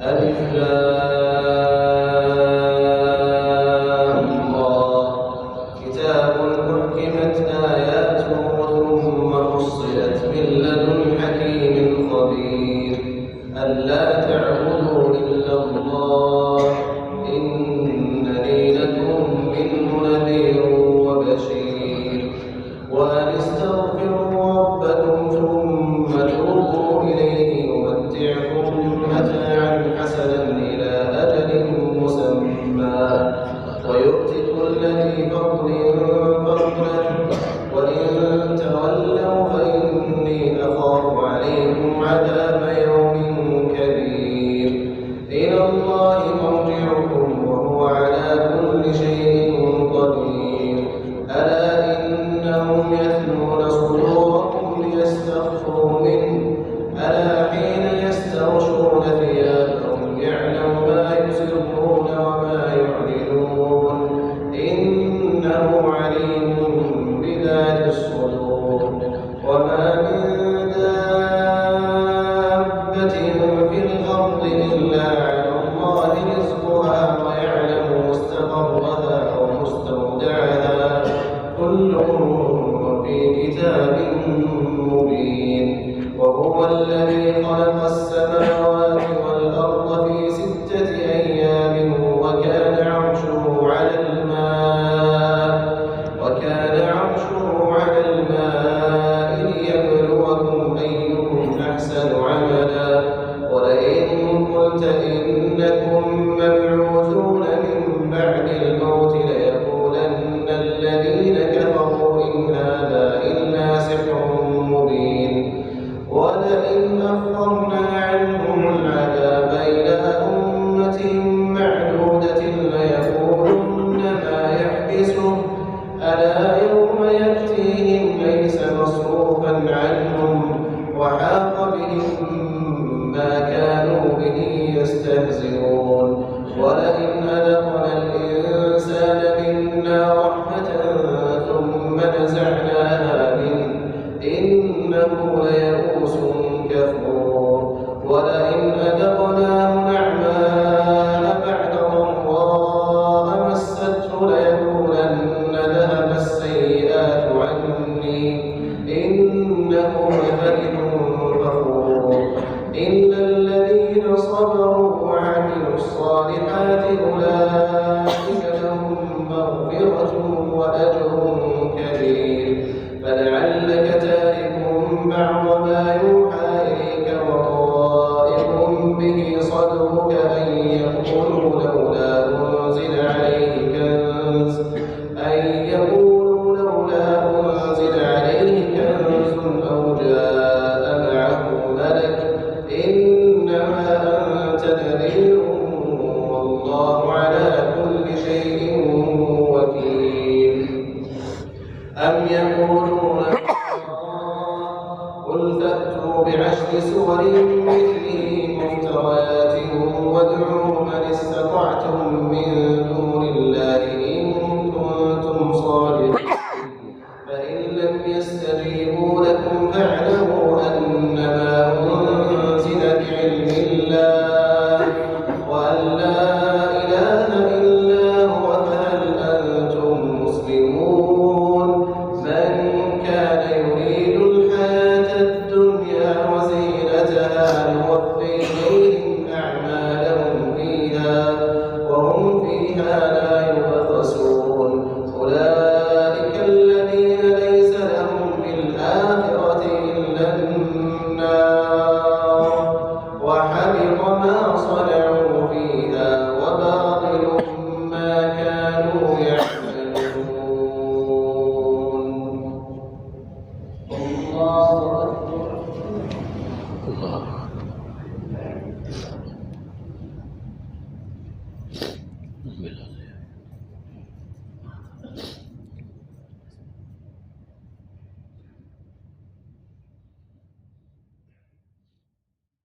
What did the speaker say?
ألف لام را كتاب أحكمت آياته ثم فصلت من لدن حكيم خبير ألا تعبدوا إلا الله إنني لكم منه نذير وبشير وأن استغفروا ربكم ثم توبوا إليه يمتعكم متاعا حسنا إلى أجل مسمى ويؤتي كل ذي فضل فضله وإن تولوا فإني أخاف عليكم عذاب يوم كبير إلى الله مرجعكم وهو على كل شيء قدير ألا إنهم يثنون صدورهم ليستخفوا منه ألا حين يستغشون ثيابهم يعلم ما يسرون وما يعلنون إنه عليم بذات الصدور وما من دابة في الأرض إلا على الله رزقها ويعلم مستقرها ومستودعها كل في كتاب مبين وهو الذي خلق السماوات والأرض في 6 أيام وكان عرشه على الماء ليبلوكم أيكم أحسن عملا ولئن قلت إنكم مبعوثون من بعد الموت ليقولن الذين كفروا إن هذا إلا سحر مبين ولئن أخرنا عنهم العذاب إلى أمة معدودة ليقولن ما يحبسه ألا يوم يأتيهم ليس مصروفا عنهم وحاق بهم ما كانوا به يستهزئون ولئن أذقنا الإنسان منا رحمة ثم نزعناها منه إنه ليئوس كفور ولئن أذقناه نعماء بعد ضراء مسته ليقولن ذهب السيئات عني إنه لفرح فخور إلا الذين صبروا وعملوا الصالحات أولئك لهم مغفرة وأجر كبير فلعلك تارك بعض ما يوحى إليك وضائق به صدرك أن يقولوا لولا أنزل عليه كنز أو جاء معه ملك إنما أنت نذير والله على كل شيء وكيل أم يقولون قل فأتوا بعشر سور مثله مفتريات وادعوا من استطعتم من دون الله إن كنتم صادقين فإن لم يستجيبوا لكم فاعلموا أنما أنزل بعلم الله وأن لا إله إلا هو فهل أنتم مسلمون من كان يريد الحياة الدنيا وزينتها نوفي إليهم أعمالهم فيها وهم فيها لا يبخسون أولئك الذين ليس لهم في الآخرة إلا النار وحبط ما صنعوا فيها وباطل ما كانوا يعملون الله أكبر الله